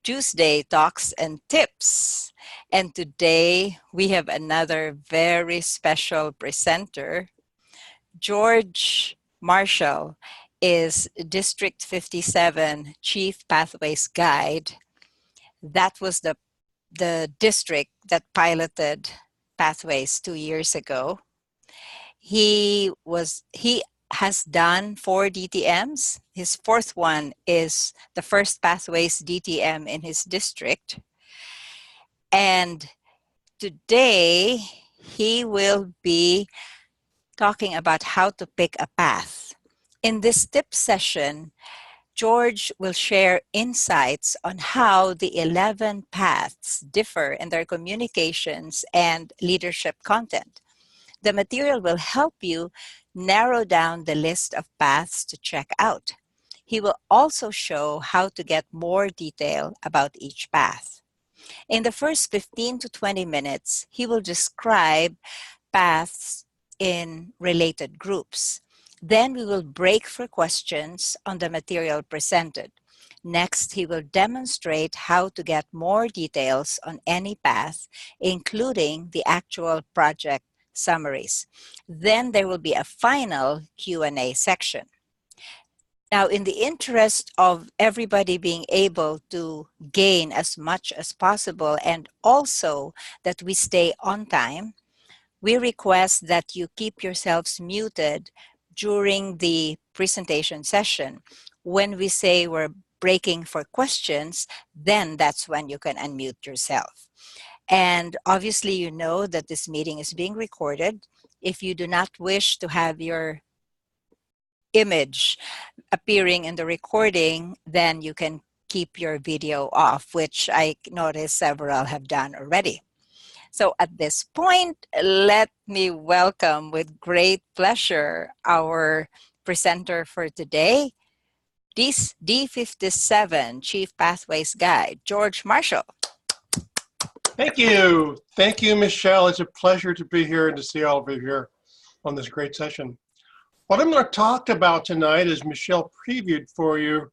Tuesday Talks and Tips. And today we have another very special presenter. George Marshall is District 57 Chief Pathways Guide. That was the district that piloted Pathways 2 years ago. He has done 4 DTMs. His fourth one is the first Pathways DTM in his district. And today he will be talking about how to pick a path. In this tip session, George will share insights on how the 11 paths differ in their communications and leadership content. The material will help you narrow down the list of paths to check out. He will also show how to get more detail about each path. In the first 15 to 20 minutes, he will describe paths in related groups. Then we will break for questions on the material presented. Next, he will demonstrate how to get more details on any path, including the actual project summaries. Then there will be a final Q&A section. Now, in the interest of everybody being able to gain as much as possible and also that we stay on time, we request that you keep yourselves muted during the presentation session. When we say we're breaking for questions, then that's when you can unmute yourself. And obviously, you know that this meeting is being recorded. If you do not wish to have your image appearing in the recording, then you can keep your video off, which I noticed several have done already. So at this point, let me welcome with great pleasure our presenter for today, D57 Chief Pathways Guide, George Marshall. Thank you. Thank you, Michelle. It's a pleasure to be here and to see all of you here on this great session. What I'm going to talk about tonight, as Michelle previewed for you,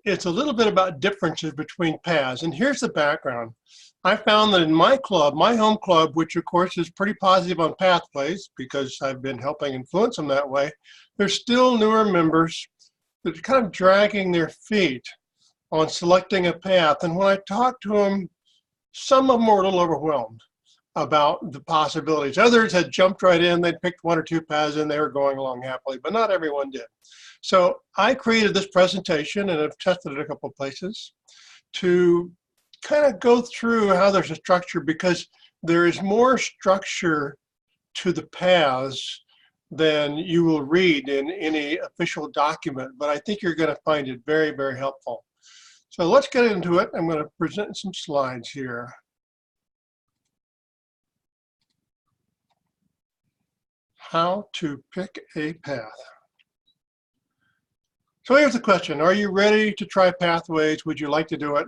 it's a little bit about differences between paths. And here's the background. I found that in my club, my home club, which of course is pretty positive on pathways because I've been helping influence them that way, there's still newer members that are kind of dragging their feet on selecting a path. And when I talk to them, some of them were a little overwhelmed about the possibilities. Others had jumped right in, they'd picked 1 or 2 paths and they were going along happily, but not everyone did. So I created this presentation and I've tested it a couple of places to kind of go through how there's a structure, because there is more structure to the paths than you will read in any official document, but I think you're going to find it very, very helpful. So let's get into it. I'm going to present some slides here. How to pick a path. So here's the question. Are you ready to try Pathways? Would you like to do it?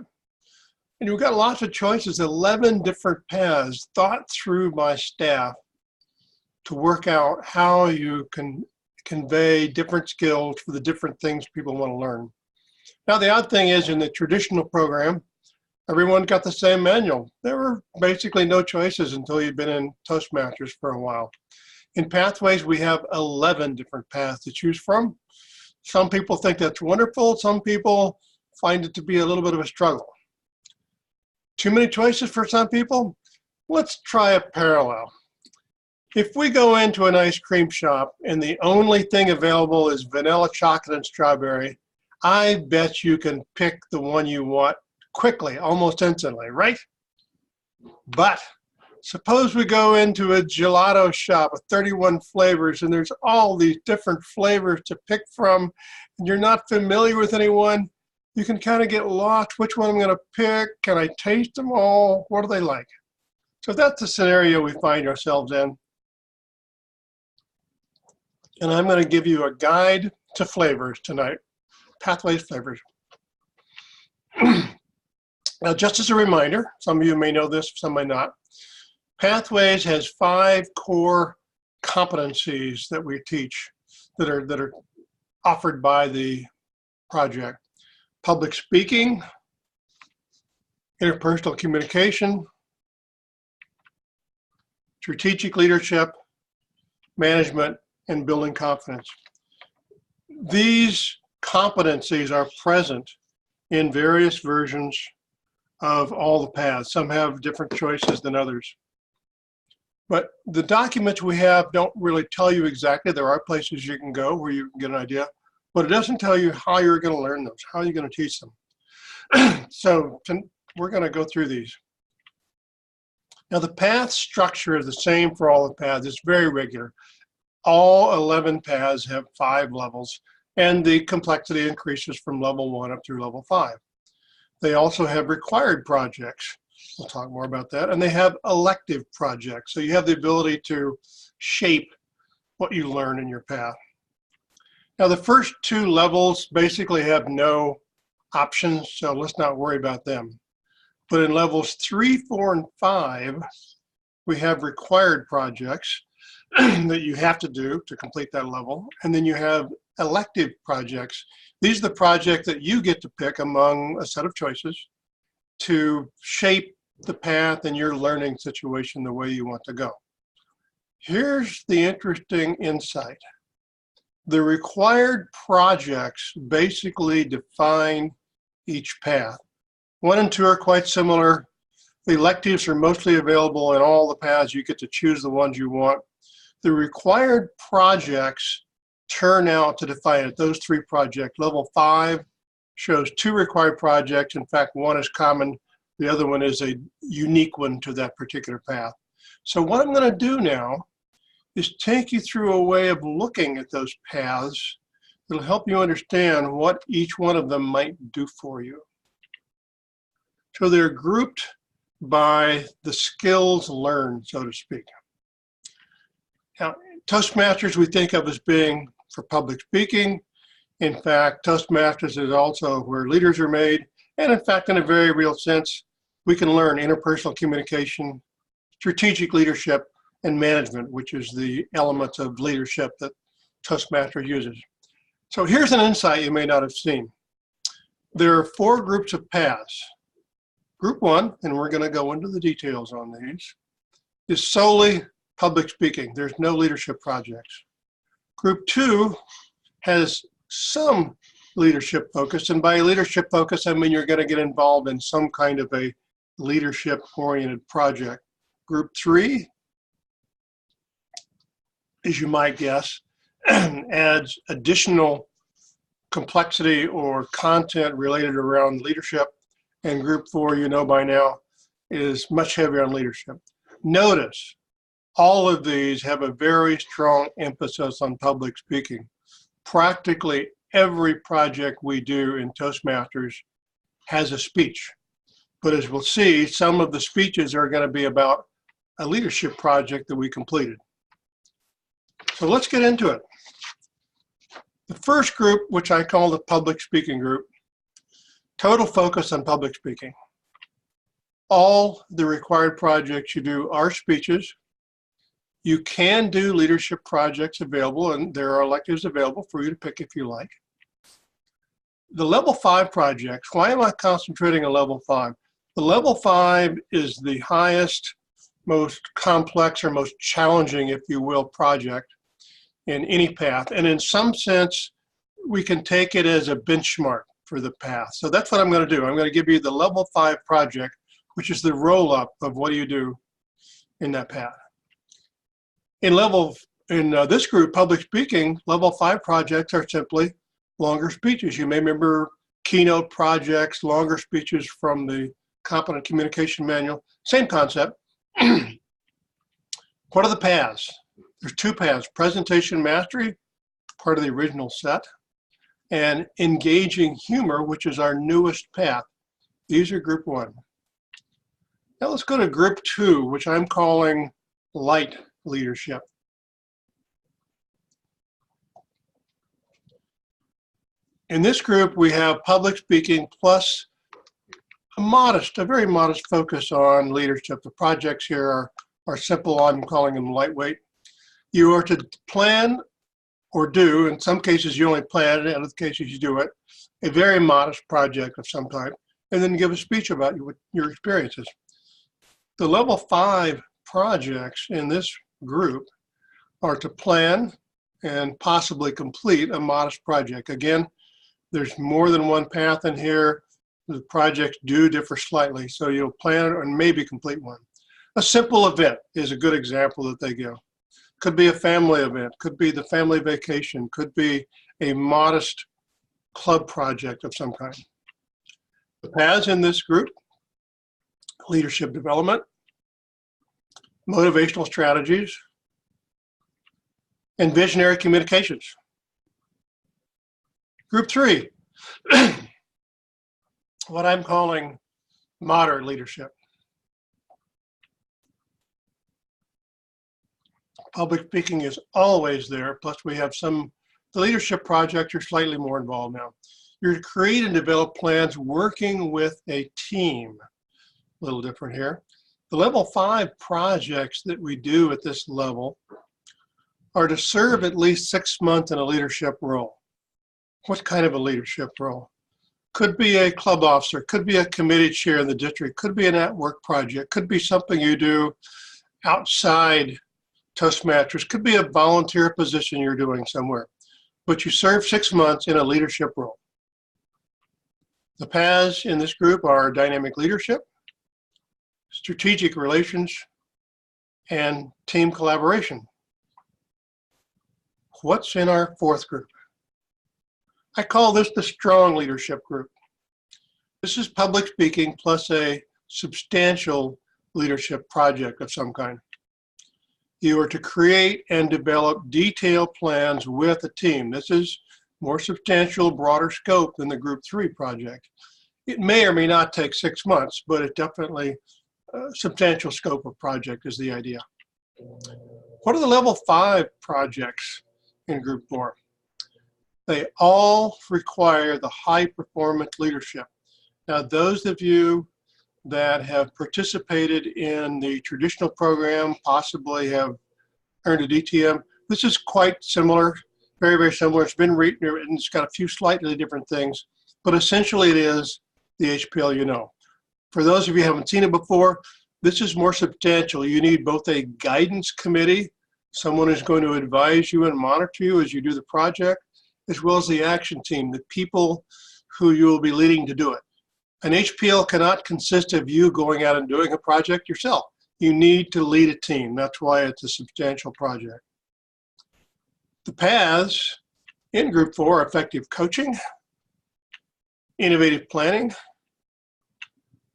And you've got lots of choices, 11 different paths thought through by staff to work out how you can convey different skills for the different things people want to learn. Now, the odd thing is, in the traditional program, everyone got the same manual. There were basically no choices until you'd been in Toastmasters for a while. In Pathways, we have 11 different paths to choose from. Some people think that's wonderful. Some people find it to be a little bit of a struggle. Too many choices for some people? Let's try a parallel. If we go into an ice cream shop and the only thing available is vanilla, chocolate, and strawberry, I bet you can pick the one you want quickly, almost instantly, right? But suppose we go into a gelato shop with 31 flavors and there's all these different flavors to pick from, and you're not familiar with anyone, you can kind of get lost. Which one I'm going to pick? Can I taste them all? What do they like? So that's the scenario we find ourselves in. And I'm going to give you a guide to flavors tonight. Pathways flavors. Now, just as a reminder, some of you may know this, some may not. Pathways has 5 core competencies that we teach that are offered by the project. Public speaking, interpersonal communication, strategic leadership, management, and building confidence. These competencies are present in various versions of all the paths. Some have different choices than others. But the documents we have don't really tell you exactly. There are places you can go where you can get an idea, but it doesn't tell you how you're going to learn those, how you're going to teach them. So we're going to go through these. Now the path structure is the same for all the paths. It's very regular. All 11 paths have 5 levels, and the complexity increases from level 1 up through level 5. They also have required projects. We'll talk more about that. And they have elective projects. So you have the ability to shape what you learn in your path. Now the first 2 levels basically have no options, so let's not worry about them. But in levels 3, 4, and 5, we have required projects that you have to do to complete that level. And then you have elective projects. These are the projects that you get to pick among a set of choices to shape the path and your learning situation the way you want to go. Here's the interesting insight. The required projects basically define each path. 1 and 2 are quite similar. The electives are mostly available in all the paths. You get to choose the ones you want. The required projects turn out to define it. Those 3 projects. Level 5 shows 2 required projects. In fact, 1 is common. The other one is a unique one to that particular path. So what I'm going to do now is take you through a way of looking at those paths that'll help you understand what each one of them might do for you. So they're grouped by the skills learned, so to speak. Now, Toastmasters we think of as being for public speaking. In fact, Toastmasters is also where leaders are made. And in fact, in a very real sense, we can learn interpersonal communication, strategic leadership, and management, which is the elements of leadership that Toastmasters uses. So here's an insight you may not have seen. There are 4 groups of paths. Group 1, and we're going to go into the details on these, is solely public speaking. There's no leadership projects. Group 2 has some leadership focus, and by leadership focus, I mean you're going to get involved in some kind of a leadership-oriented project. Group 3, as you might guess, adds additional complexity or content related around leadership, and Group 4, you know by now, is much heavier on leadership. Notice, all of these have a very strong emphasis on public speaking. Practically every project we do in Toastmasters has a speech. But as we'll see, some of the speeches are going to be about a leadership project that we completed. So let's get into it. The first group, which I call the public speaking group, total focus on public speaking. All the required projects you do are speeches. You can do leadership projects available, and there are electives available for you to pick if you like. The level 5 projects, why am I concentrating on level 5? The level 5 is the highest, most complex, or most challenging, if you will, project in any path. And in some sense, we can take it as a benchmark for the path. So that's what I'm going to do. I'm going to give you the level 5 project, which is the roll-up of what do you do in that path. In this group, public speaking, level 5 projects are simply longer speeches. You may remember keynote projects, longer speeches from the Competent Communication Manual. Same concept. What are the paths? There's 2 paths: presentation mastery, part of the original set, and engaging humor, which is our newest path. These are group 1. Now let's go to group 2, which I'm calling light leadership. In this group, we have public speaking plus a very modest focus on leadership. The projects here are simple. I'm calling them lightweight. You are to plan or do, in some cases you only plan it, in other cases you do it, a very modest project of some type. and then give a speech about your experiences. The level 5 projects in this group are to plan and possibly complete a modest project. Again, there's more than one path in here. The projects do differ slightly, so you'll plan and maybe complete one. A simple event is a good example that they give. Could be a family event, could be the family vacation, could be a modest club project of some kind. The paths in this group: leadership development, motivational strategies, and visionary communications. Group 3, what I'm calling moderate leadership. Public speaking is always there, plus we have the leadership projects are slightly more involved now. You're to create and develop plans working with a team. A little different here. The level 5 projects that we do at this level are to serve at least 6 months in a leadership role. What kind of a leadership role? Could be a club officer, could be a committee chair in the district, could be an at-work project, could be something you do outside Toastmasters, could be a volunteer position you're doing somewhere. But you serve 6 months in a leadership role. The paths in this group are dynamic leadership, strategic relations, and team collaboration. What's in our 4th group? I call this the strong leadership group. This is public speaking plus a substantial leadership project of some kind. You are to create and develop detailed plans with a team. This is more substantial, broader scope than the Group 3 project. It may or may not take 6 months, but it definitely substantial scope of project is the idea. What are the level 5 projects in Group 4? They all require the high performance leadership. Now, those of you that have participated in the traditional program, possibly have earned a DTM, this is quite similar, very, very similar. It's been written and it's got a few slightly different things, but essentially it is the HPL you know. For those of you who haven't seen it before, this is more substantial. You need both a guidance committee, someone who's going to advise you and monitor you as you do the project, as well as the action team, the people who you will be leading to do it. An HPL cannot consist of you going out and doing a project yourself. You need to lead a team. That's why it's a substantial project. The paths in Group 4 are effective coaching, innovative planning,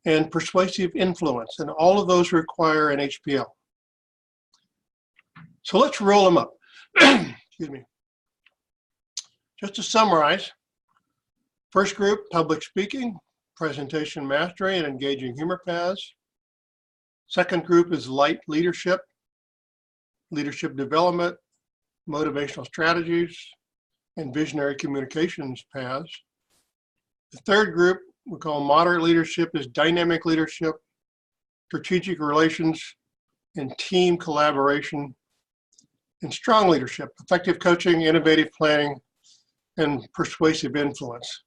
and persuasive influence. And all of those require an HPL. So let's roll them up. Excuse me. Just to summarize, first group, public speaking, presentation mastery, and engaging humor paths. Second group is light leadership, leadership development, motivational strategies, and visionary communications paths. The third group we call moderate leadership is dynamic leadership, strategic relations, and team collaboration. And strong leadership, effective coaching, innovative planning, and persuasive influence.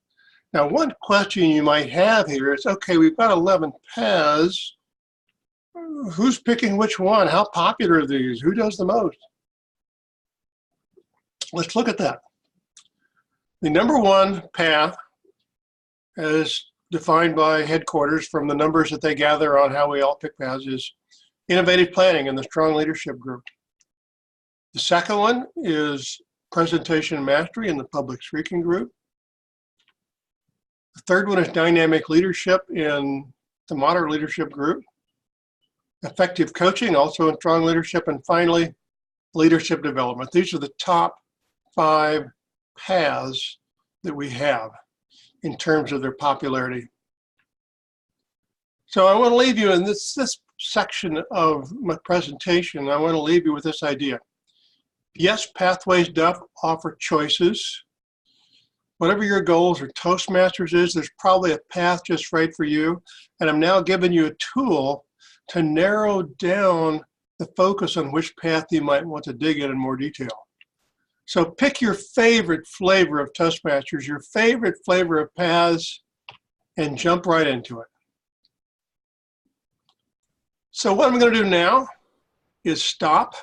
Now, one question you might have here is, okay, we've got 11 paths. Who's picking which one? How popular are these? Who does the most? Let's look at that. The number 1 path, as defined by headquarters from the numbers that they gather on how we all pick paths, is innovative planning in the strong leadership group. The second one is presentation mastery in the public speaking group. The third one is dynamic leadership in the moderate leadership group. Effective coaching, also in strong leadership. And finally, leadership development. These are the top 5 paths that we have in terms of their popularity. So I want to leave you in this section of my presentation. I want to leave you with this idea. Yes, Pathways does offer choices. Whatever your goals or Toastmasters is, there's probably a path just right for you. And I'm now giving you a tool to narrow down the focus on which path you might want to dig in more detail. So pick your favorite flavor of Toastmasters, your favorite flavor of paths, and jump right into it. So what I'm going to do now is stop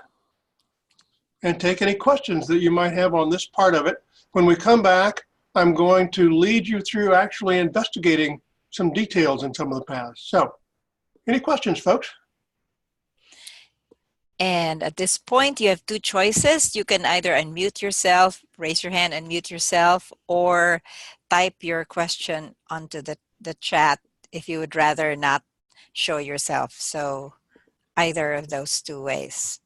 and take any questions that you might have on this part of it. When we come back, I'm going to lead you through actually investigating some details in some of the paths. So, any questions, folks? And at this point, you have two choices. You can either unmute yourself, raise your hand, unmute yourself, or type your question onto the chat if you would rather not show yourself. So either of those two ways.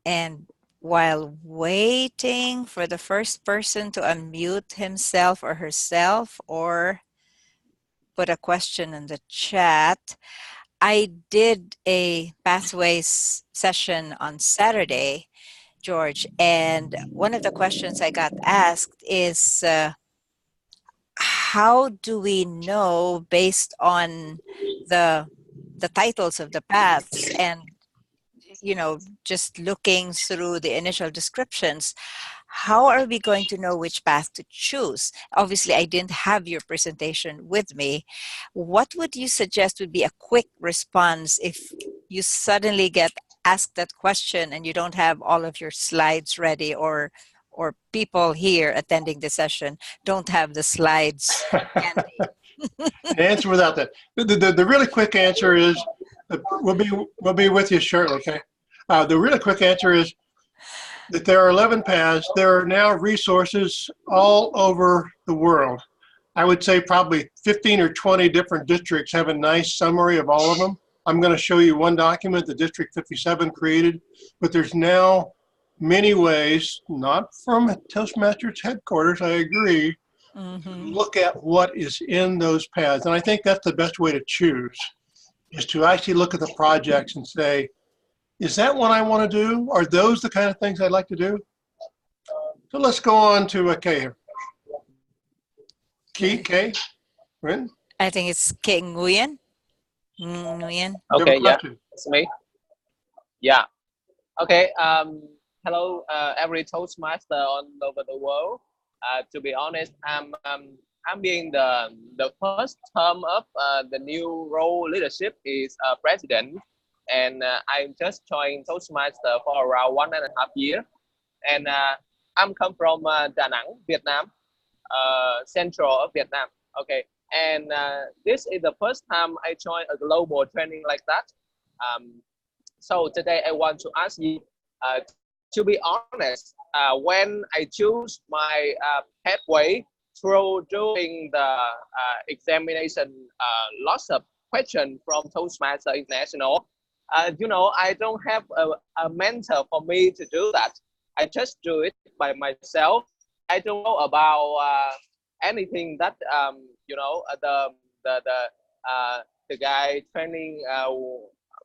And while waiting for the first person to unmute himself or herself or put a question in the chat, I did a pathways session on Saturday, George, and one of the questions I got asked is, how do we know based on the titles of the paths and just looking through the initial descriptions, how are we going to know which path to choose? Obviously, I didn't have your presentation with me. What would you suggest would be a quick response if you suddenly get asked that question and you don't have all of your slides ready, or people here attending the session don't have the slides handy? An answer without that. The really quick answer is, we'll be with you shortly, okay? The really quick answer is that there are 11 paths. There are now resources all over the world. I would say probably 15 or 20 different districts have a nice summary of all of them. I'm going to show you one document that District 57 created, but there's now many ways, not from Toastmasters headquarters, I agree, look at what is in those paths. And I think that's the best way to choose, is to actually look at the projects and say, is that what I want to do? Are those the kind of things I'd like to do? So let's go on to Kay here. Kay, Rin? I think it's Kay Nguyen. Nguyen. Okay, yeah, it's me. Yeah. Okay. Hello, every Toastmaster all over the world. To be honest, I'm being the first term of the new role leadership is president, and I just joined Toastmaster for around 1.5 years, and I'm come from Da Nang, Vietnam, central of Vietnam. Okay, and this is the first time I joined a global training like that. So today I want to ask you, to be honest, when I choose my pathway through doing the examination, lots of questions from Toastmaster International, I don't have a mentor for me to do that. I just do it by myself. I don't know about anything that the guy training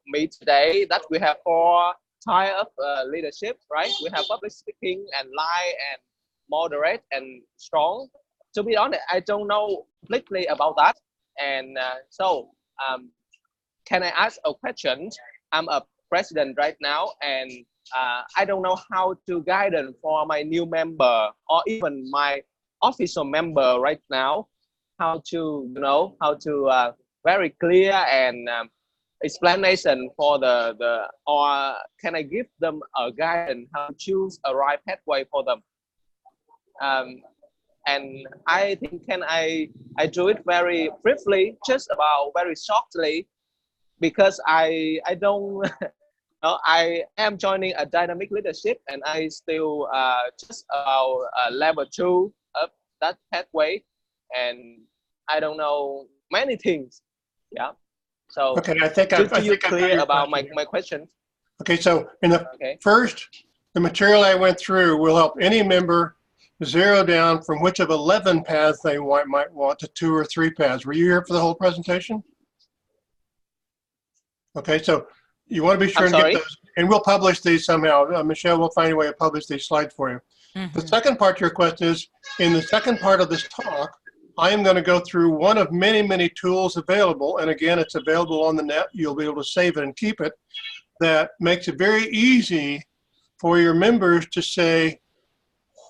me today, that we have 4 type of leadership, right? We have public speaking and live and moderate and strong. To be honest, I don't know completely about that. And can I ask a question? I'm a president right now, and I don't know how to guide them for my new member or even my official member right now. How to, very clear and explanation for or can I give them a guidance how to choose a right pathway for them? And I think I do it very briefly, just about very shortly, because I don't I am joining a dynamic leadership, and I still just about level 2 of that pathway, and I don't know many things. Yeah. So okay, I think I'm clear about my question. Okay, so in the first, the material I went through will help any member zero down from which of 11 paths they might want to 2 or 3 paths. Were you here for the whole presentation? Okay, so you want to be sure to get those, and we'll publish these somehow. Michelle will find a way to publish these slides for you. The second part of your question is, in the second part of this talk, I am going to go through one of many, many tools available. And again, it's available on the net. You'll be able to save it and keep it. That makes it very easy for your members to say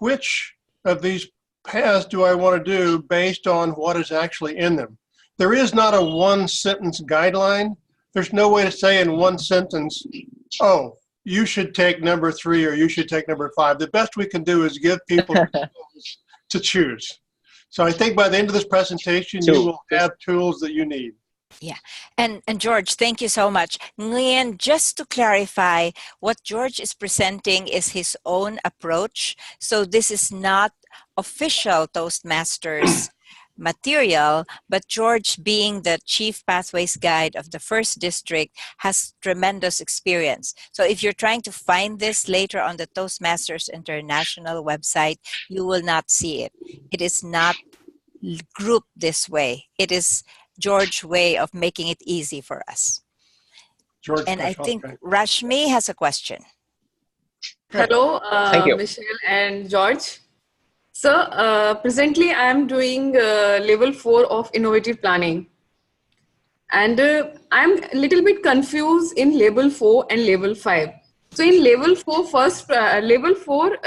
which of these paths do I want to do based on what is actually in them? There is not a one-sentence guideline. There's no way to say in one sentence, oh, you should take number 3 or you should take number 5. The best we can do is give people to choose. So I think by the end of this presentation, you will have tools that you need. Yeah. And George, thank you so much. Nguyen, just to clarify, what George is presenting is his own approach. So this is not official Toastmasters material, but George, being the Chief Pathways Guide of the First District, has tremendous experience. So if you're trying to find this later on the Toastmasters International website, you will not see it. It is not grouped this way. It is George's way of making it easy for us. George, and I think Rashmi has a question. Hello, Thank you. Michelle and George. So presently I am doing level 4 of innovative planning, and I'm a little bit confused in level 4 and level 5. So in level 4, level 4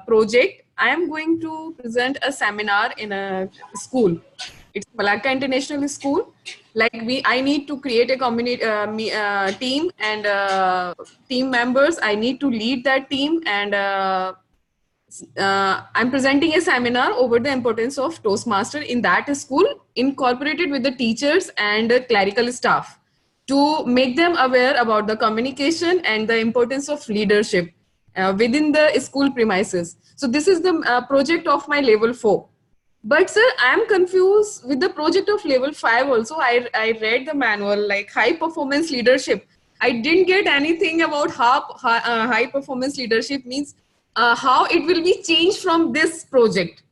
project, I am going to present a seminar in a school. It's Malacca International School. Like I need to create a community team and team members. I need to lead that team, and I'm presenting a seminar over the importance of Toastmaster in that school, incorporated with the teachers and the clerical staff, to make them aware about the communication and the importance of leadership within the school premises. So this is the project of my level 4. But sir, I am confused with the project of level 5 also. I read the manual, like high performance leadership. I didn't get anything about how high performance leadership means, how it will be changed from this project.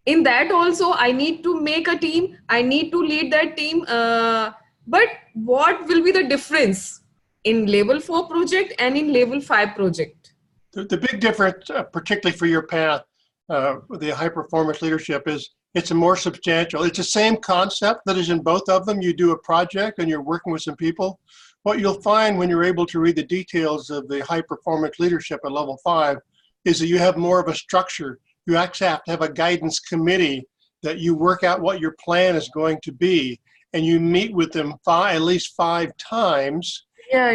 In that also, I need to make a team. I need to lead that team. But what will be the difference in level 4 project and in level 5 project? The big difference, particularly for your path, the high performance leadership, is it's a more substantial. It's the same concept that is in both of them. You do a project and you're working with some people. What you'll find when you're able to read the details of the high performance leadership at level 5 is that you have more of a structure. You actually have to have a guidance committee that you work out what your plan is going to be, and you meet with them at least 5 times. Yeah.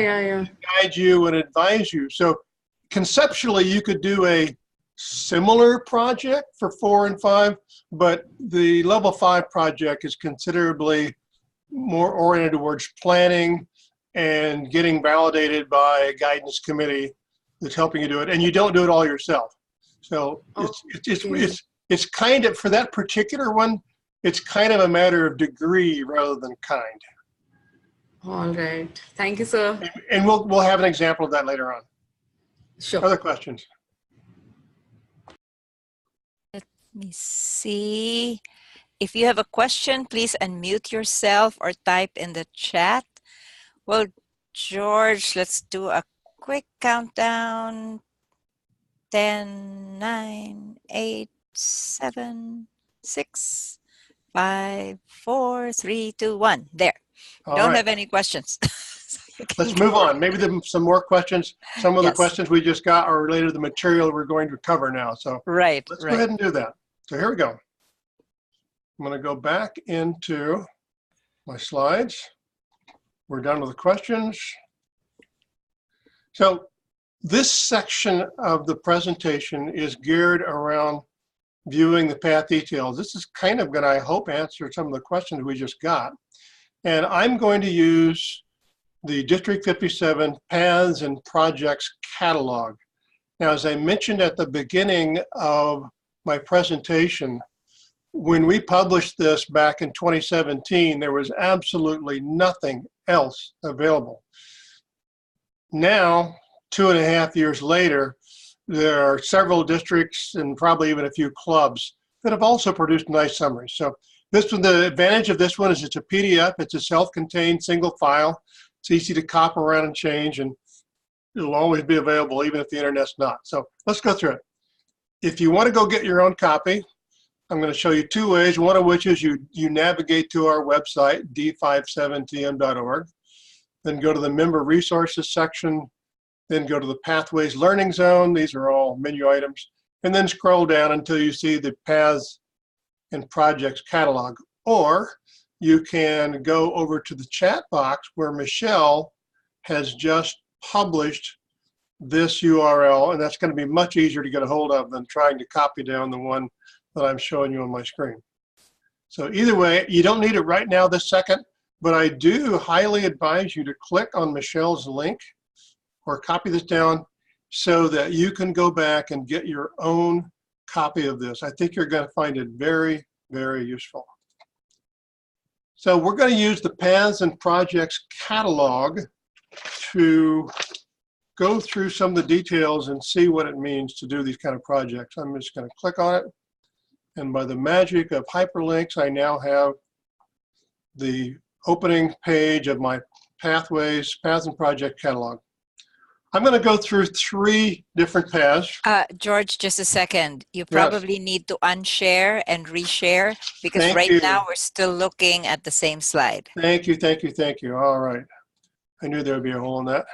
To guide you and advise you. So conceptually, you could do a similar project for 4 and 5, but the level 5 project is considerably more oriented towards planning and getting validated by a guidance committee that's helping you do it, and you don't do it all yourself. So it's kind of, for that particular one, it's kind of a matter of degree rather than kind. All right. Thank you, sir. And we'll have an example of that later on. Sure. Other questions? Let me see. If you have a question, please unmute yourself or type in the chat. Well, George, let's do a quick countdown. 10, 9, 8, 7, 6, 5, 4, 3, 2, 1. There. Don't have any questions. Let's move on. Maybe some more questions. Some of the questions we just got are related to the material we're going to cover now. So let's go ahead and do that. So here we go. I'm going to go back into my slides. We're done with the questions. So this section of the presentation is geared around viewing the path details. This is kind of going to, I hope, answer some of the questions we just got. And I'm going to use the District 57 Paths and Projects Catalog. Now, as I mentioned at the beginning of my presentation, when we published this back in 2017, there was absolutely nothing else available. Now, 2.5 years later, there are several districts and probably even a few clubs that have also produced nice summaries. So this one, the advantage of this one is it's a PDF. It's a self-contained single file. It's easy to copy around and change, and it'll always be available even if the internet's not. So let's go through it. If you want to go get your own copy, I'm going to show you 2 ways, one of which is you navigate to our website, d57tm.org, then go to the Member Resources section, then go to the Pathways Learning Zone. These are all menu items. and then scroll down until you see the Paths and Projects catalog. Or you can go over to the chat box where Michelle has just published this URL, and that's going to be much easier to get a hold of than trying to copy down the one that I'm showing you on my screen. So either way, you don't need it right now this second, but I do highly advise you to click on Michelle's link or copy this down so that you can go back and get your own copy of this. I think you're going to find it very, very useful. So we're going to use the Paths and Projects catalog to go through some of the details and see what it means to do these kind of projects. I'm just going to click on it. And by the magic of hyperlinks, I now have the opening page of my Paths and Project catalog. I'm going to go through 3 different paths. George, just a second. You Yes. probably need to unshare and reshare because Thank right you. now we're still looking at the same slide. Thank you, thank you, thank you. All right. I knew there would be a hole in that.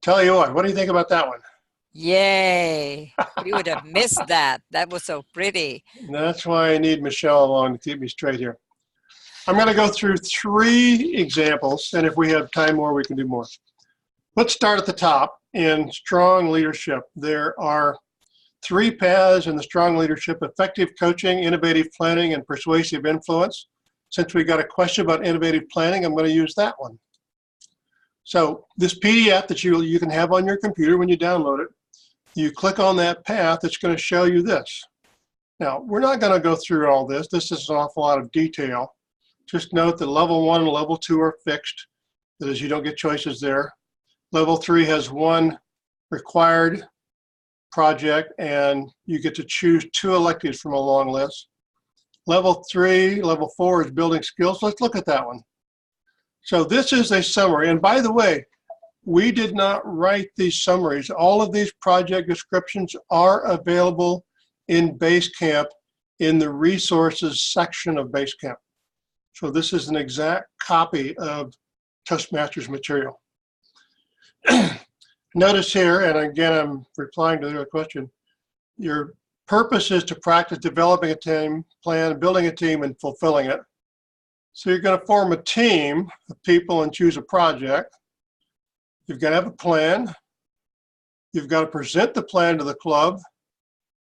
Tell you what do you think about that one? Yay. We would have missed that. That was so pretty. That's why I need Michelle along to keep me straight here. I'm going to go through 3 examples, and if we have time more, we can do more. Let's start at the top in strong leadership. There are 3 paths in the strong leadership: effective coaching, innovative planning, and persuasive influence. Since we got a question about innovative planning, I'm going to use that one. So this PDF that you can have on your computer when you download it, you click on that path, it's going to show you this. Now, we're not going to go through all this. This is an awful lot of detail. Just note that level 1 and level 2 are fixed. That is, you don't get choices there. Level 3 has 1 required project, and you get to choose 2 electives from a long list. Level 4 is building skills. Let's look at that one. So this is a summary. And by the way, we did not write these summaries. All of these project descriptions are available in Basecamp in the resources section of Basecamp. So this is an exact copy of Toastmasters material. Notice here, and again, I'm replying to the question, your purpose is to practice developing a team plan, building a team, and fulfilling it. So you're going to form a team of people and choose a project. You've got to have a plan. You've got to present the plan to the club.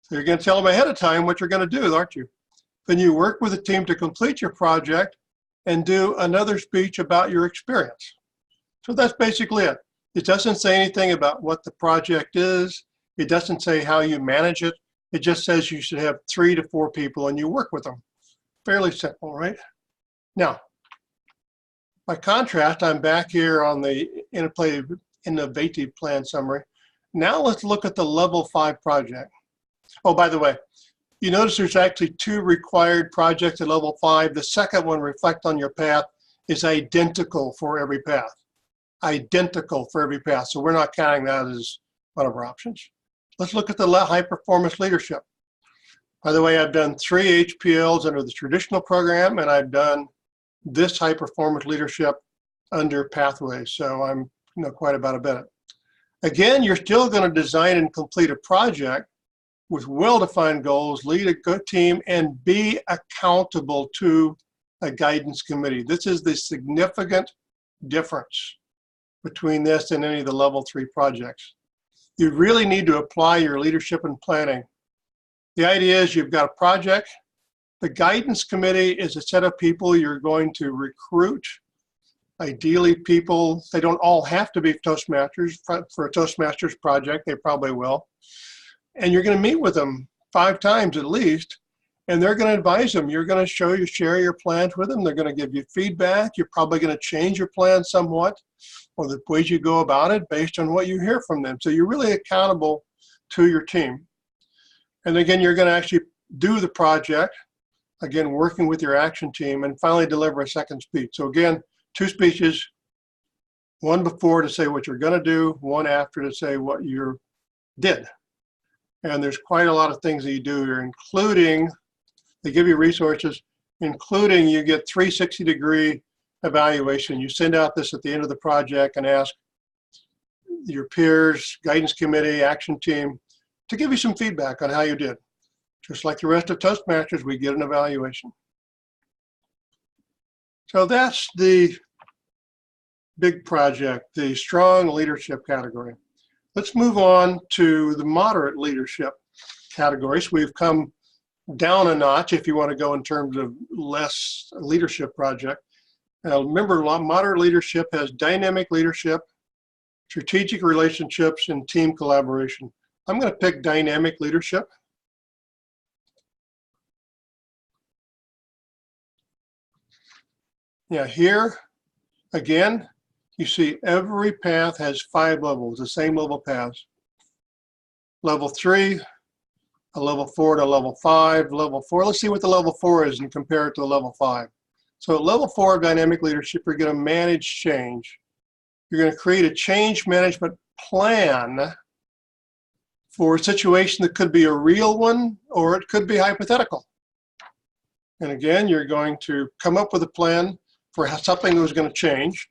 So you're going to tell them ahead of time what you're going to do, aren't you? Then you work with the team to complete your project and do another speech about your experience. So that's basically it. It doesn't say anything about what the project is. It doesn't say how you manage it. It just says you should have 3 to 4 people and you work with them. Fairly simple, right? Now, by contrast, I'm back here on the innovative plan summary. Now let's look at the level 5 project. Oh, by the way, you notice there's actually 2 required projects at level 5. The second one, reflect on your path, is identical for every path. Identical for every path. So we're not counting that as one of our options. Let's look at the high performance leadership. By the way, I've done 3 HPLs under the traditional program, and I've done this high performance leadership under Pathways. So I'm quite about a bit. Again, you're still going to design and complete a project with well-defined goals, lead a good team, and be accountable to a guidance committee. This is the significant difference between this and any of the level 3 projects. You really need to apply your leadership and planning. The idea is you've got a project. The guidance committee is a set of people you're going to recruit. Ideally, people, they don't all have to be Toastmasters. For a Toastmasters project, they probably will. And you're going to meet with them 5 times at least, and they're going to advise them. You're going to share your plans with them. They're going to give you feedback. You're probably going to change your plan somewhat, or the ways you go about it based on what you hear from them. So you're really accountable to your team. And again, you're going to actually do the project, again, working with your action team, and finally deliver a second speech. So again, 2 speeches, 1 before to say what you're going to do, 1 after to say what you did. And there's quite a lot of things that you do here, including, they give you resources, including you get 360-degree evaluation. You send out this at the end of the project and ask your peers, guidance committee, action team, to give you some feedback on how you did. Just like the rest of Toastmasters, we get an evaluation. So that's the big project, the strong leadership category. Let's move on to the moderate leadership categories. We've come down a notch if you want to go in terms of less leadership project. Now remember, moderate leadership has dynamic leadership, strategic relationships, and team collaboration. I'm going to pick dynamic leadership. Yeah, here, again, you see every path has 5 levels, the same level paths. Level 3, a level 4 to level 5, level 4. Let's see what the level 4 is and compare it to the level 5. So at level 4 of dynamic leadership, you're going to manage change. You're going to create a change management plan for a situation that could be a real one or it could be hypothetical. And again, you're going to come up with a plan for how something that was going to change.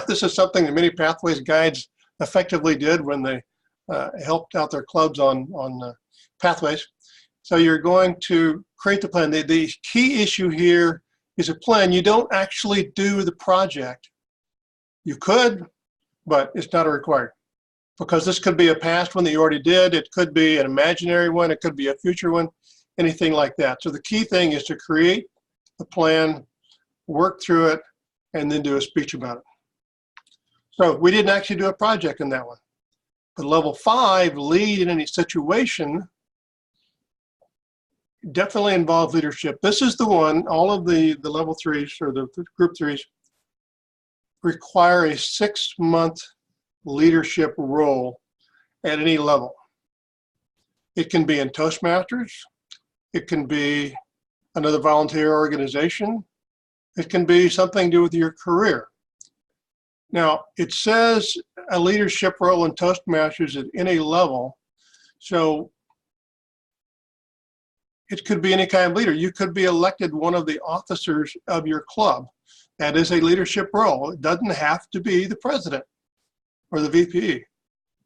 This is something that many Pathways guides effectively did when they helped out their clubs on Pathways. So you're going to create the plan. The key issue here is a plan. You don't actually do the project. You could, but it's not a required. Because this could be a past one that you already did. It could be an imaginary one. It could be a future one, anything like that. So the key thing is to create a plan, work through it, and then do a speech about it. So we didn't actually do a project in that one. But level 5, lead in any situation, definitely involve leadership. This is the one, all of the level 3s or the group 3s require a 6-month leadership role at any level. It can be in Toastmasters. It can be another volunteer organization. It can be something to do with your career. Now, it says a leadership role in Toastmasters at any level. So it could be any kind of leader. You could be elected one of the officers of your club. That is a leadership role. It doesn't have to be the president or the VP,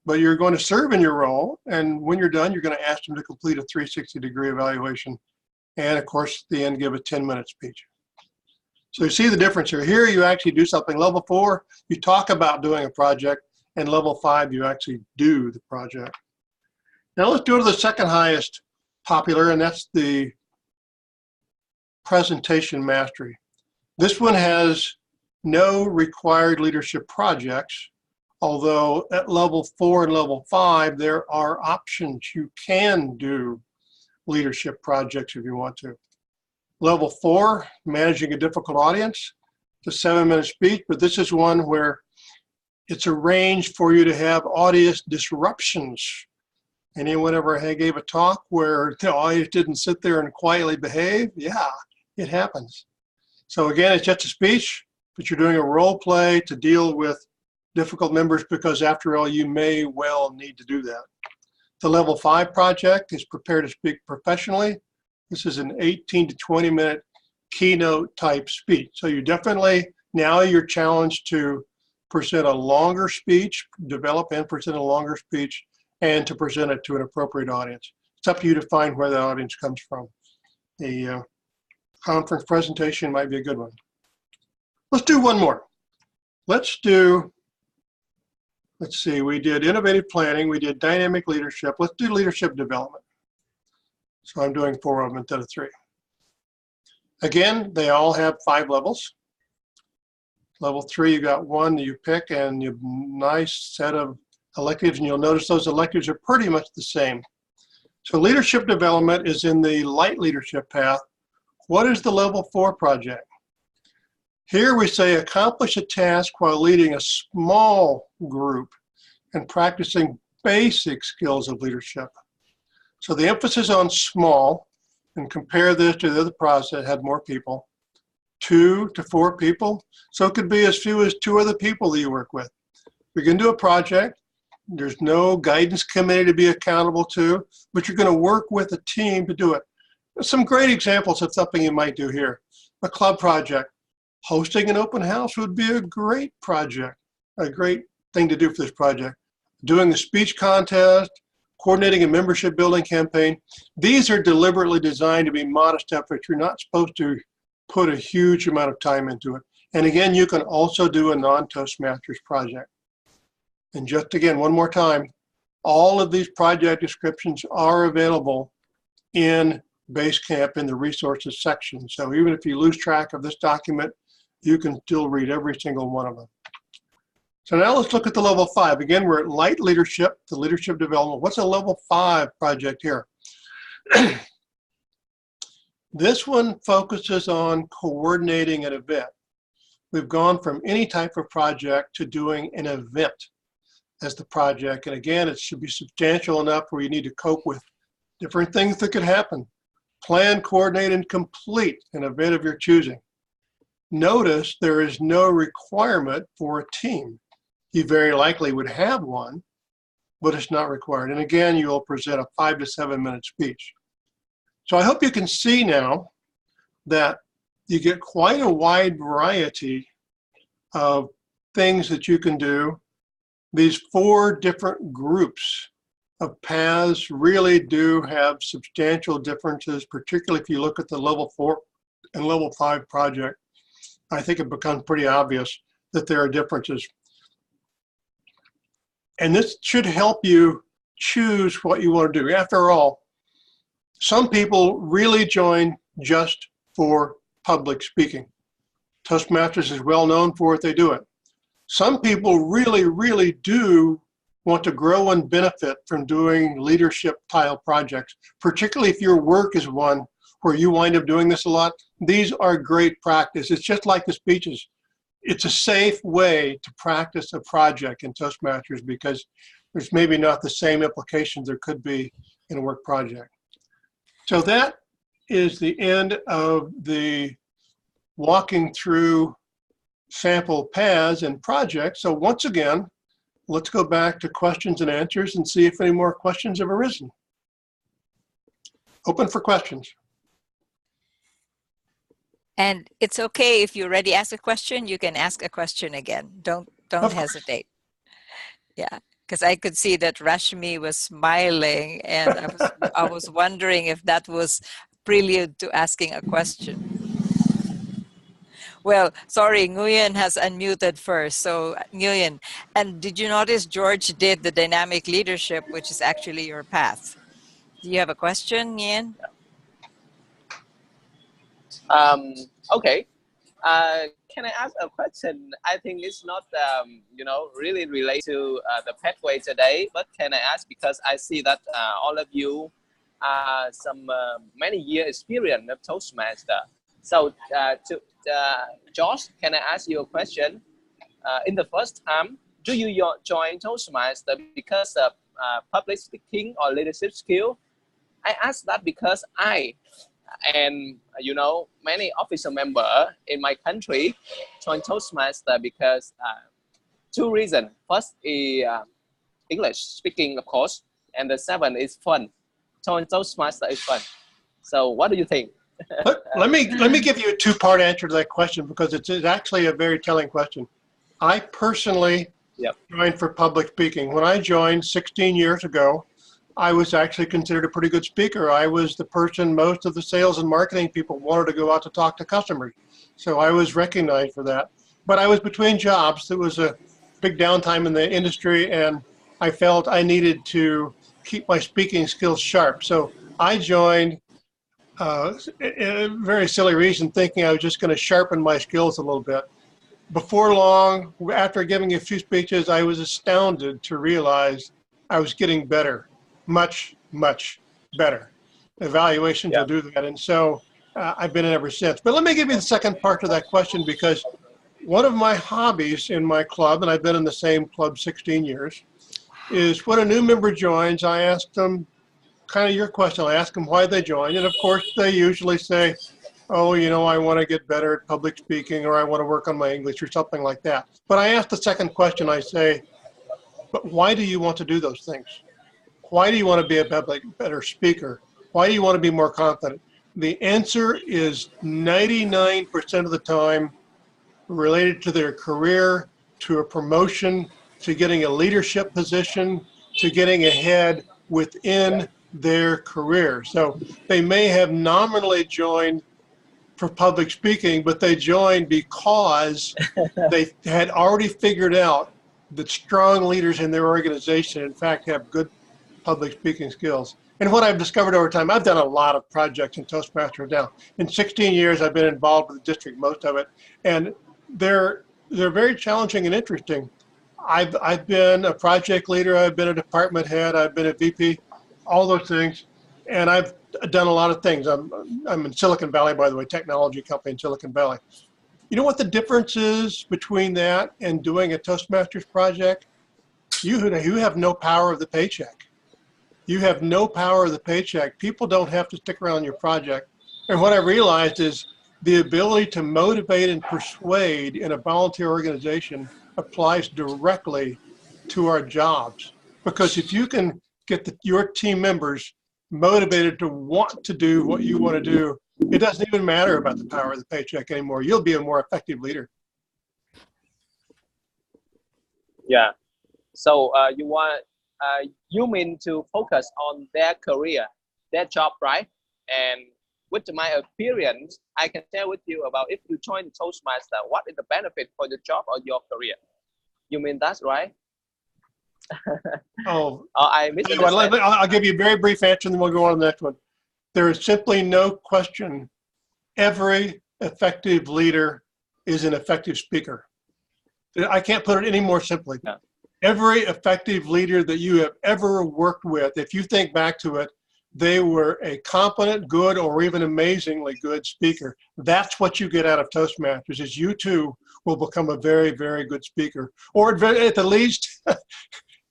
but you're going to serve in your role. And when you're done, you're going to ask them to complete a 360-degree evaluation. And of course, at the end, give a 10-minute speech. So you see the difference here. Here you actually do something. Level 4, you talk about doing a project, and level 5, you actually do the project. Now let's go to the second highest popular, and that's the presentation mastery. This one has no required leadership projects, although at level 4 and level 5, there are options. You can do leadership projects if you want to. Level 4, managing a difficult audience. It's a 7-minute speech, but this is one where it's arranged for you to have audience disruptions. Anyone ever gave a talk where the audience didn't sit there and quietly behave? Yeah, it happens. So again, it's just a speech, but you're doing a role play to deal with difficult members because after all, you may well need to do that. The level 5 project is prepare to speak professionally. This is an 18 to 20 minute keynote type speech. So you definitely, now you're challenged to present a longer speech, develop and present a longer speech, and to present it to an appropriate audience. It's up to you to find where the audience comes from. A conference presentation might be a good one. Let's do one more. Let's see, we did innovative planning, we did dynamic leadership. Let's do leadership development. So I'm doing 4 of them instead of 3. Again, they all have 5 levels. Level 3, you got 1 that you pick and you have a nice set of electives, and you'll notice those electives are pretty much the same. So leadership development is in the light leadership path. What is the level 4 project? Here we say accomplish a task while leading a small group and practicing basic skills of leadership. So the emphasis on small, and compare this to the other process that had more people, 2 to 4 people. So it could be as few as 2 other people that you work with. You're going to do a project. There's no guidance committee to be accountable to, but you're going to work with a team to do it. Some great examples of something you might do here. A club project. Hosting an open house would be a great project, a great thing to do for this project. Doing a speech contest, coordinating a membership building campaign. These are deliberately designed to be modest efforts. You're not supposed to put a huge amount of time into it. And again, you can also do a non-Toastmasters project. And just again, one more time, all of these project descriptions are available in Basecamp in the resources section. So even if you lose track of this document, you can still read every single one of them. So now let's look at the level 5. Again, we're at light leadership, the leadership development. What's a level 5 project here? This one focuses on coordinating an event. We've gone from any type of project to doing an event as the project. And again, it should be substantial enough where you need to cope with different things that could happen. Plan, coordinate, and complete an event of your choosing. Notice there is no requirement for a team. You very likely would have one, but it's not required. And again, you will present a 5 to 7 minute speech. So I hope you can see now that you get quite a wide variety of things that you can do. These 4 different groups of paths really do have substantial differences, particularly if you look at the level 4 and level 5 project. I think it becomes pretty obvious that there are differences. And this should help you choose what you want to do. After all, some people really join just for public speaking. Toastmasters is well known for it, they do it. Some people really do want to grow and benefit from doing leadership style projects, particularly if your work is one where you wind up doing this a lot. These are great practice. It's just like the speeches. It's a safe way to practice a project in Toastmasters because there's maybe not the same implications there could be in a work project. So that is the end of the walking through sample paths and projects. So once again, let's go back to questions and answers and see if any more questions have arisen. Open for questions. And it's okay if you already asked a question, you can ask a question again. Don't hesitate. Yeah, because I could see that Rashmi was smiling, and I was wondering if that was prelude to asking a question. Well, sorry, Nguyen has unmuted first. So Nguyen, and did you notice George did the dynamic leadership, which is actually your path? Do you have a question, Nguyen? Okay. Can I ask a question? I think it's not, really related to the pathway today, but can I ask, because I see that all of you some many year experience of Toastmaster. So Josh, can I ask you a question? In the first time, do you join Toastmaster because of public speaking or leadership skill? I ask that because I and many officer member in my country join Toastmaster because 2 reasons. First is English speaking, of course, and the 7 is fun. Join Toastmaster is fun. So what do you think? Let me give you a 2-part answer to that question because it's actually a very telling question. I personally joined for public speaking. When I joined 16 years ago, I was actually considered a pretty good speaker. I was the person most of the sales and marketing people wanted to go out to talk to customers. So I was recognized for that. But I was between jobs. There was a big downtime in the industry, and I felt I needed to keep my speaking skills sharp. So I joined a very silly reason, thinking I was just going to sharpen my skills a little bit. Before long, after giving a few speeches, I was astounded to realize I was getting better. Much better. Evaluations will do that, and so I've been in ever since. But let me give you the second part to that question, because one of my hobbies in my club, and I've been in the same club 16 years, is when a new member joins, I ask them kind of your question. I ask them why they joined, and of course they usually say, oh, I want to get better at public speaking, or I want to work on my English, or something like that. But I ask the second question, I say, but why do you want to do those things? Why do you want to be a better speaker? Why do you want to be more confident? The answer is 99% of the time related to their career, to a promotion, to getting a leadership position, to getting ahead within their career. So they may have nominally joined for public speaking, but they joined because they had already figured out that strong leaders in their organization, in fact, have good public speaking skills. And what I've discovered over time, I've done a lot of projects in Toastmasters now. In 16 years, I've been involved with the district, most of it, and they're very challenging and interesting. I've been a project leader, I've been a department head, I've been a VP, all those things, and I've done a lot of things. I'm in Silicon Valley, by the way, technology company in Silicon Valley. You know what the difference is between that and doing a Toastmasters project? You have no power of the paycheck. You have no power of the paycheck. People don't have to stick around your project. And what I realized is the ability to motivate and persuade in a volunteer organization applies directly to our jobs. Because if you can get your team members motivated to want to do what you want to do, it doesn't even matter about the power of the paycheck anymore. You'll be a more effective leader. Yeah. So you mean to focus on their career, their job, right? And with my experience, I can share with you about if you join Toastmaster, what is the benefit for the job or your career? You mean that's right? Oh, I misunderstand. I'll give you a very brief answer and then we'll go on to the next one. There is simply no question. Every effective leader is an effective speaker. I can't put it any more simply. Yeah. Every effective leader that you have ever worked with, if you think back to it, they were a competent, good, or even amazingly good speaker. That's what you get out of Toastmasters, is you too will become a very, very good speaker. Or at the least,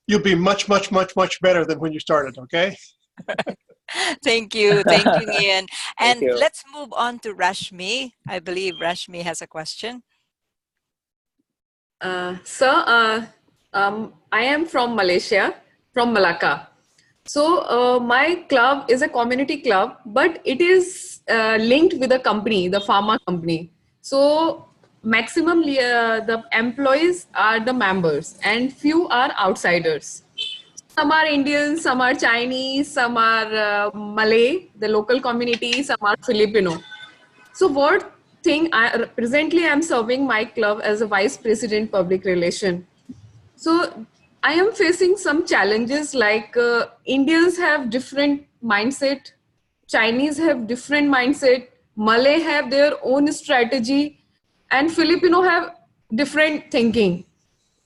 you'll be much, much, much, much better than when you started, okay? Thank you, Ian. And you. let's move on to Rashmi. I believe Rashmi has a question. Sir, I am from Malaysia, from Malacca. So my club is a community club, but it is linked with a company, the pharma company. So maximum the employees are the members and few are outsiders. Some are Indians, some are Chinese, some are Malay, the local community, some are Filipino. So what thing presently I'm serving my club as a vice president public relation. So I am facing some challenges like Indians have different mindset, Chinese have different mindset, Malay have their own strategy, and Filipino have different thinking.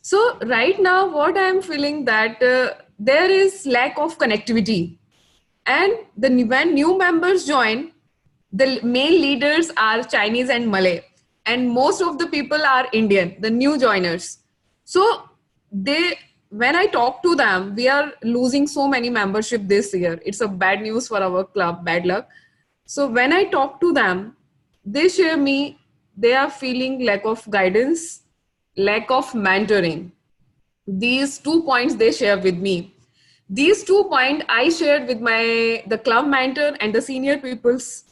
So right now what I am feeling that there is lack of connectivity, and when new members join, the main leaders are Chinese and Malay, and most of the people are Indian, the new joiners. So when I talk to them, we are losing so many membership this year. It's a bad news for our club, bad luck. So when I talk to them, they share me, they are feeling lack of guidance, lack of mentoring. These 2 points they share with me. These 2 points I shared with the club mentor and the senior peoples.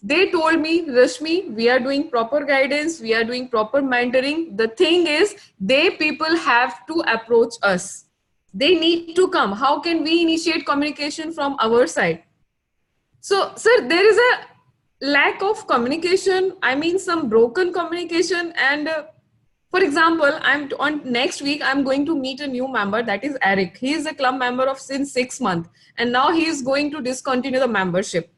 They told me, Rashmi, we are doing proper guidance, we are doing proper mentoring. The thing is, people have to approach us. They need to come. How can we initiate communication from our side? So, sir, there is a lack of communication. I mean, some broken communication. And for example, next week, I'm going to meet a new member, that is Eric. He is a club member since 6 months. And now he is going to discontinue the membership.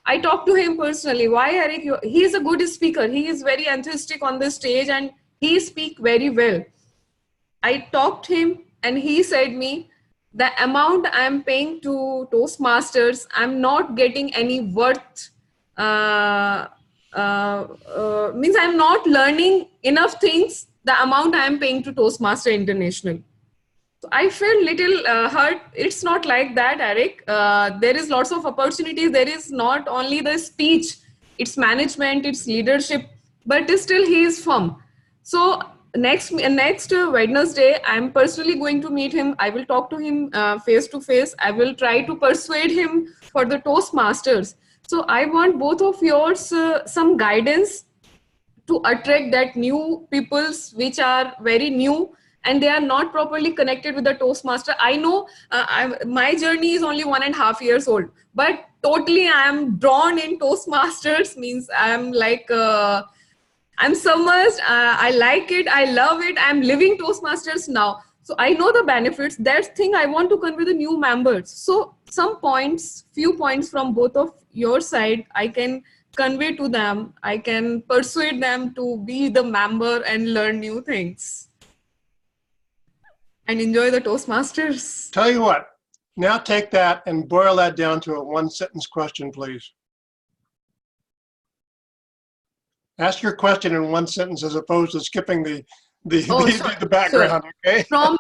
I talked to him personally. Why, Eric? He is a good speaker. He is very enthusiastic on the stage and he speaks very well. I talked to him and he said me, the amount I'm paying to Toastmasters, I'm not getting any worth. Means I'm not learning enough things, the amount I'm paying to Toastmaster International. So I felt little hurt. It's not like that, Eric. There is lots of opportunities. There is not only the speech, it's management, it's leadership, but still he is firm. So next Wednesday, I'm personally going to meet him. I will talk to him face to face. I will try to persuade him for the Toastmasters. So I want both of yours some guidance to attract that new peoples which are very new and they are not properly connected with the Toastmaster. I know my journey is only 1.5 years old, but totally I am drawn in Toastmasters. Means I'm like I'm submerged. I like it. I love it. I'm living Toastmasters now. So I know the benefits. That's thing I want to convey the new members. So some points, few points from both of your side, I can convey to them. I can persuade them to be the member and learn new things and enjoy the Toastmasters. Tell you what, now take that and boil that down to a one-sentence question, please. Ask your question in one sentence as opposed to skipping the background, sure. okay? From,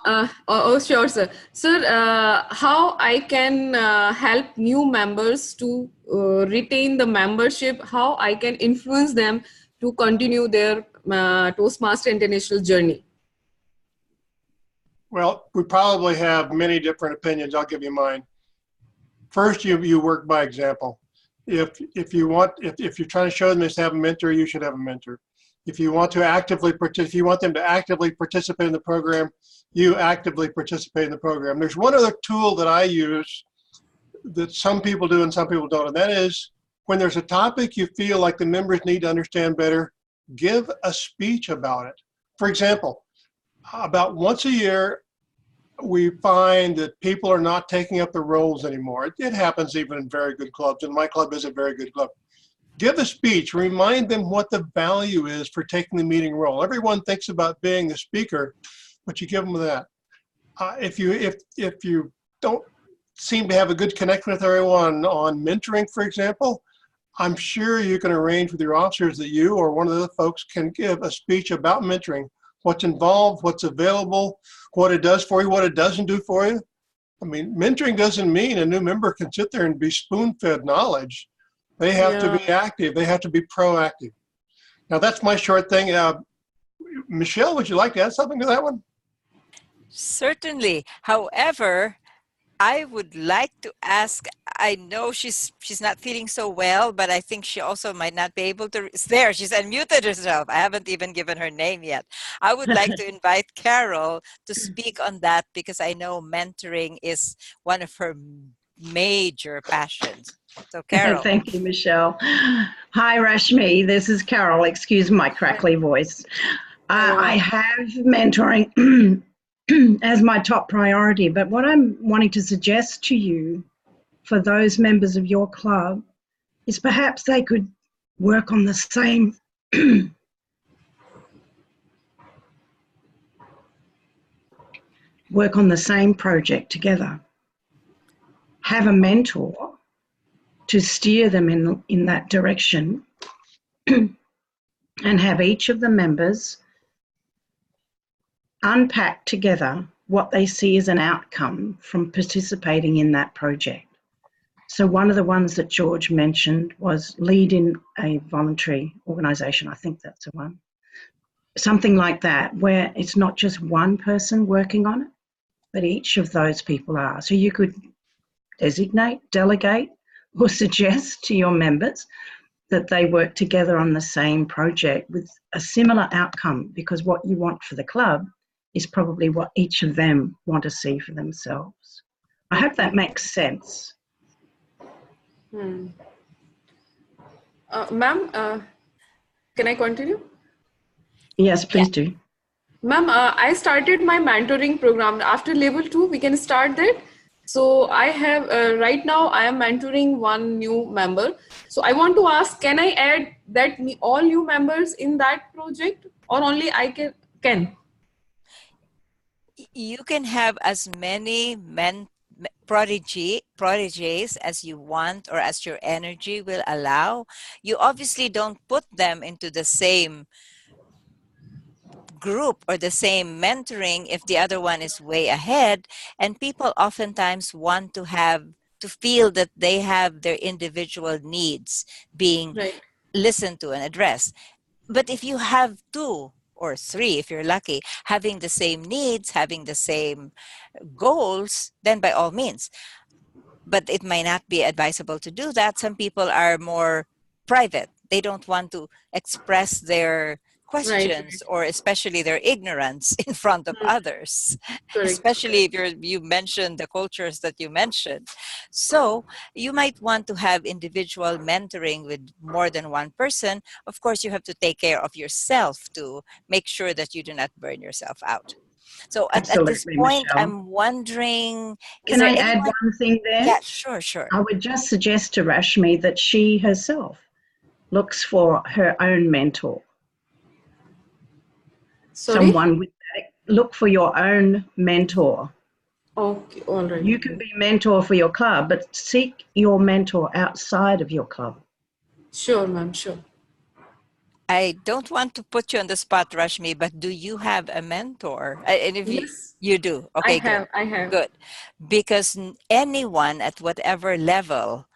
sure, sir. Sir, how I can help new members to retain the membership, how I can influence them to continue their Toastmaster International journey? Well, we probably have many different opinions. I'll give you mine. First, you work by example. If you're trying to show them to have a mentor, you should have a mentor. If you want to if you want them to actively participate in the program, you actively participate in the program. There's one other tool that I use that some people do and some people don't, and that is when there's a topic you feel like the members need to understand better, give a speech about it. For example, about once a year, we find that people are not taking up the roles anymore. It happens even in very good clubs, and my club is a very good club. Give a speech, remind them what the value is for taking the meeting role. Everyone thinks about being the speaker, but you give them that. If you don't seem to have a good connection with everyone on mentoring, for example, I'm sure you can arrange with your officers that you or one of the folks can give a speech about mentoring, what's involved, what's available, what it does for you, what it doesn't do for you. I mean, mentoring doesn't mean a new member can sit there and be spoon-fed knowledge. They have to be active. They have to be proactive. Now, that's my short thing. Michelle, would you like to add something to that one? Certainly. However, I would like to ask, I know she's not feeling so well, but I think she also might not be able to. There, she's unmuted herself. I haven't even given her name yet. I would like to invite Carol to speak on that because I know mentoring is one of her major passions. So Carol. Thank you, Michelle. Hi, Rashmi. This is Carol. Excuse my crackly voice. I have mentoring as my top priority, but what I'm wanting to suggest to you for those members of your club is perhaps they could work on the same project together. Have a mentor to steer them in that direction and have each of the members unpack together what they see as an outcome from participating in that project. So one of the ones that George mentioned was lead in a voluntary organisation. I think that's the one. Something like that, where it's not just one person working on it, but each of those people are. So you could designate, delegate, or suggest to your members that they work together on the same project with a similar outcome, because what you want for the club is probably what each of them want to see for themselves. I hope that makes sense. Ma'am, can I continue? Yes, please do. Ma'am, I started my mentoring program. After level 2, we can start that. So I have, right now I am mentoring one new member. So I want to ask, can I add that all new members in that project, or only I can? You can have as many prodigies as you want or as your energy will allow. You obviously don't put them into the same group or the same mentoring if the other one is way ahead, and people oftentimes want to feel that they have their individual needs being listened to and addressed. But if you have 2 or 3, if you're lucky, having the same needs, having the same goals, then by all means. But it might not be advisable to do that. Some people are more private. They don't want to express their questions, or especially their ignorance in front of others, Correct. especially if you mentioned the cultures that you mentioned. So you might want to have individual mentoring with more than one person. Of course, you have to take care of yourself to make sure that you do not burn yourself out. So at this Absolutely, point, Michelle. I'm wondering, is Can there I add anyone? one thing there? Yeah, sure. I would just suggest to Rashmi that she herself looks for her own mentor. Sorry? Someone with that. Look for your own mentor. Okay, all right. You can be mentor for your club, but seek your mentor outside of your club. Sure, ma'am, sure. I don't want to put you on the spot, Rashmi, but do you have a mentor? And if Yes, you do, I okay, good, have. I have. good. Because anyone at whatever level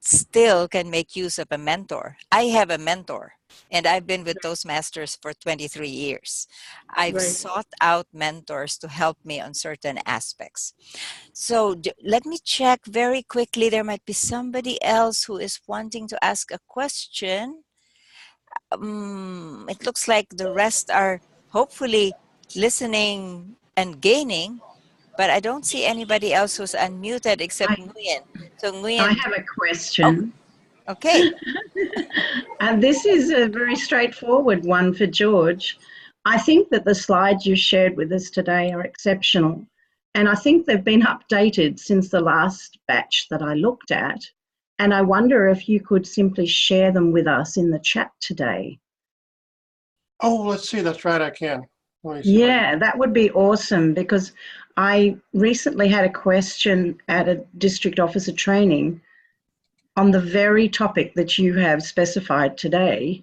still can make use of a mentor. I have a mentor, and I've been with Toastmasters for 23 years. I've Right. sought out mentors to help me on certain aspects. So let me check very quickly. There might be somebody else who is wanting to ask a question. It looks like the rest are hopefully listening and gaining, but I don't see anybody else who's unmuted except I, Nguyen. So I Nguyen, have a oh, question. okay. And this is a very straightforward one for George. I think that the slides you shared with us today are exceptional. And I think they've been updated since the last batch that I looked at. And I wonder if you could simply share them with us in the chat today. Oh, let's see. That's right. I can. Let me see if I can. Yeah, that would be awesome, because I recently had a question at a district officer training on the very topic that you have specified today.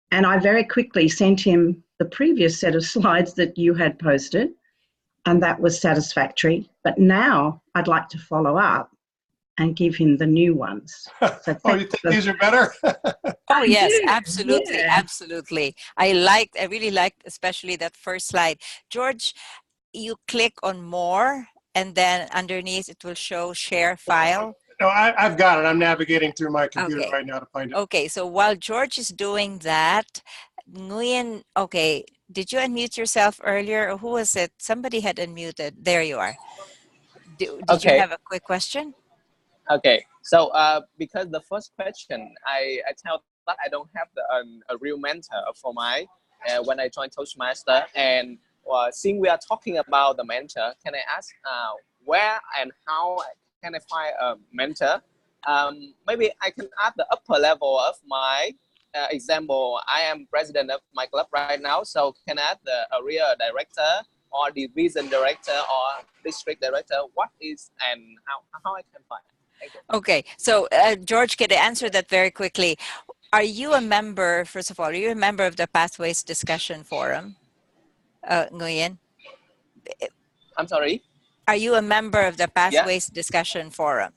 And I very quickly sent him the previous set of slides that you had posted, and that was satisfactory. But now I'd like to follow up and give him the new ones. So Oh, you think these are better? Oh I yes, do, absolutely, yeah. absolutely. I really liked especially that first slide. George, you click on more and then underneath it will show share file. No, I've got it. I'm navigating through my computer Okay. right now to find it. Okay, so while George is doing that, Nguyen, okay, did you unmute yourself earlier, or who was it? Somebody had unmuted. There you are. Did you Okay. have a quick question? Okay. So because the first question, I tell that I don't have a real mentor for my when I joined Toastmaster, and since we are talking about the mentor, can I ask where and how can I find a mentor? Maybe I can add the upper level of my example. I am president of my club right now, so can I add the area director or division director or district director? What is and how I can find? Thank you. Okay, so George, can I answer that very quickly? Are you a member, first of all, are you a member of the Pathways Discussion Forum, Nguyen? I'm sorry. Are you a member of the Yeah. Pathways Discussion Forum?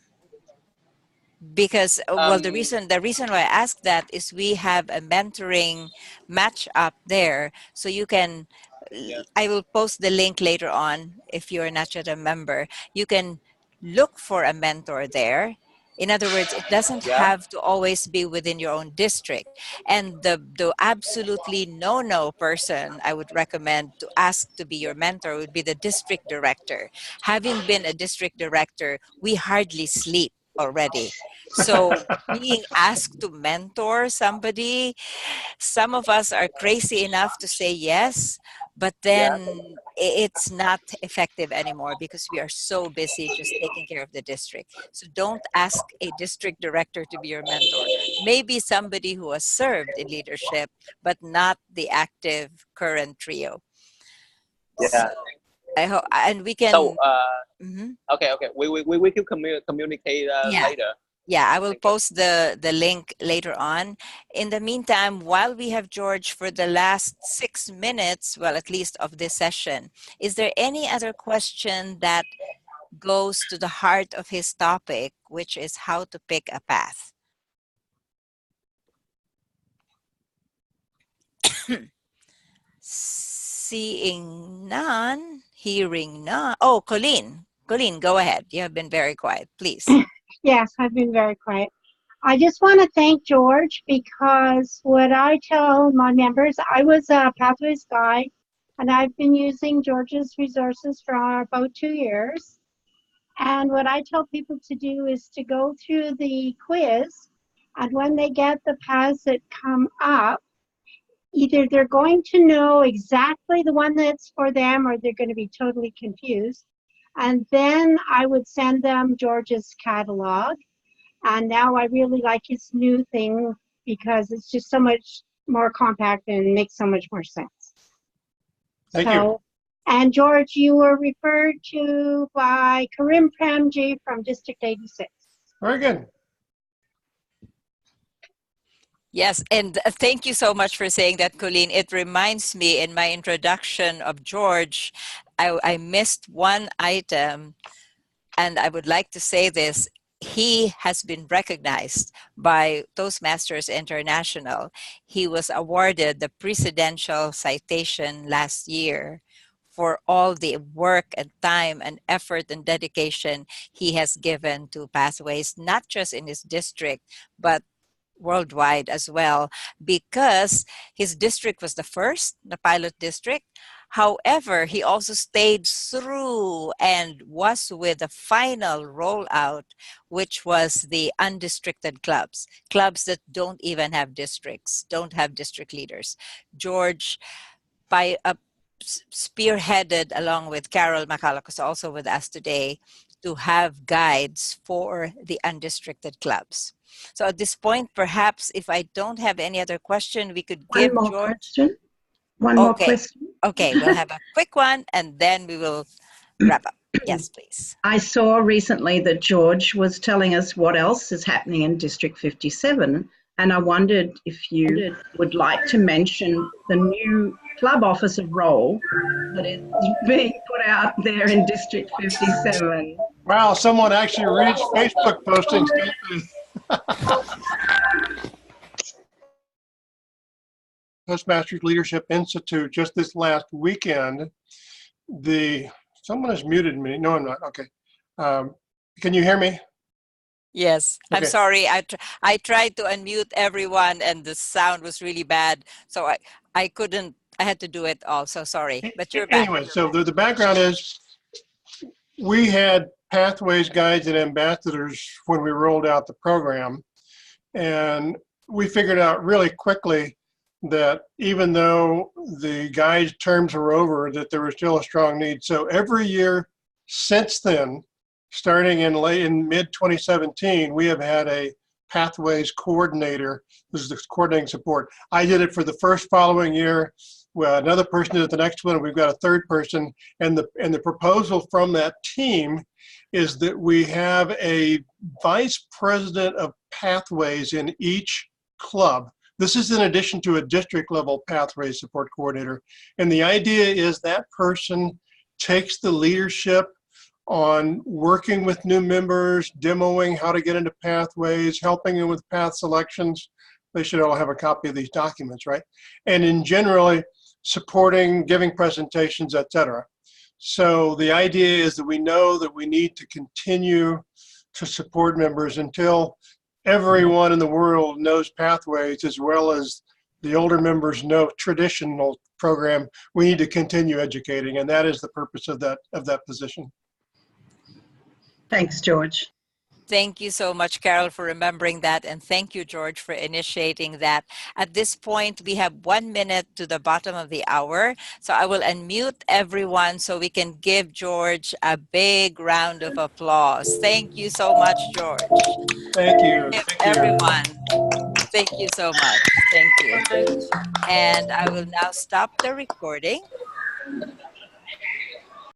Because well, the reason why I ask that is we have a mentoring match up there, so you can. Yeah. I will post the link later on if you're not yet a member. You can look for a mentor there. In other words, it doesn't Yeah. have to always be within your own district. And the absolutely no person I would recommend to ask to be your mentor would be the district director. Having been a district director, we hardly sleep already. So being asked to mentor somebody, some of us are crazy enough to say yes, but Yeah. then it's not effective anymore because we are so busy just taking care of the district. So don't ask a district director to be your mentor. Maybe somebody who has served in leadership, but not the active current trio. Yeah. So I hope, and we can. So Mhm. okay. We can communicate Yeah. later. Yeah, I will Thank you. post the link later on. In the meantime, while we have George for the last 6 minutes, well, at least of this session, is there any other question that goes to the heart of his topic, which is how to pick a path? Seeing none, hearing none. Oh, Colleen, go ahead. You have been very quiet, please. Yes, I've been very quiet. I just want to thank George because what I tell my members, I was a Pathways guide and I've been using George's resources for about 2 years. And what I tell people to do is to go through the quiz, and when they get the paths that come up, either they're going to know exactly the one that's for them or they're going to be totally confused. And then I would send them George's catalog. And now I really like his new thing because it's just so much more compact and makes so much more sense. Thank you. And George, you were referred to by Karim Premji from District 86. Very good. Yes, and thank you so much for saying that, Colleen. It reminds me in my introduction of George, I missed one item, and I would like to say this. He has been recognized by Toastmasters International. He was awarded the Presidential Citation last year for all the work and time and effort and dedication he has given to Pathways, not just in his district, but worldwide as well, because his district was the first, the pilot district. However, he also stayed through and was with the final rollout, which was the undistricted clubs, clubs that don't even have districts, don't have district leaders. George, by spearheaded along with Carol McCulloch, who's also with us today, to have guides for the undistricted clubs. So at this point, perhaps if I don't have any other question, we could give One more George. question. One more question. Okay, we'll have a quick one and then we will wrap up. Yes, please. I saw recently that George was telling us what else is happening in District 57, and I wondered if you would like to mention the new club officer role that is being put out there in District 57. Wow, someone actually reads Facebook postings. Toastmasters Leadership Institute just this last weekend. Someone has muted me. No, I'm not. Okay. Can you hear me? Yes, Okay. I'm sorry. I tried to unmute everyone and the sound was really bad. So I couldn't, I had to do it all. So sorry, but you're back. Anyway, so the background is we had Pathways guides and ambassadors when we rolled out the program. And we figured out really quickly that even though the guides terms were over, that there was still a strong need. So every year since then, starting in mid 2017, we have had a Pathways coordinator. This is the coordinating support. I did it for the first following year. Well, another person did it the next one, and we've got a third person. And the proposal from that team is that we have a vice president of Pathways in each club. This is in addition to a district level Pathways support coordinator. And the idea is that person takes the leadership on working with new members, demoing how to get into Pathways, helping them with path selections. They should all have a copy of these documents, right? And in generally supporting, giving presentations, etc. So the idea is that we know that we need to continue to support members until everyone in the world knows Pathways, as well as the older members know traditional program. We need to continue educating, and that is the purpose of that position. Thanks, George. Thank you so much, Carol, for remembering that. And thank you, George, for initiating that. At this point, we have 1 minute to the bottom of the hour. So I will unmute everyone so we can give George a big round of applause. Thank you so much, George. Thank you. Give Thank you. everyone. Thank you so much. Thank you. And I will now stop the recording.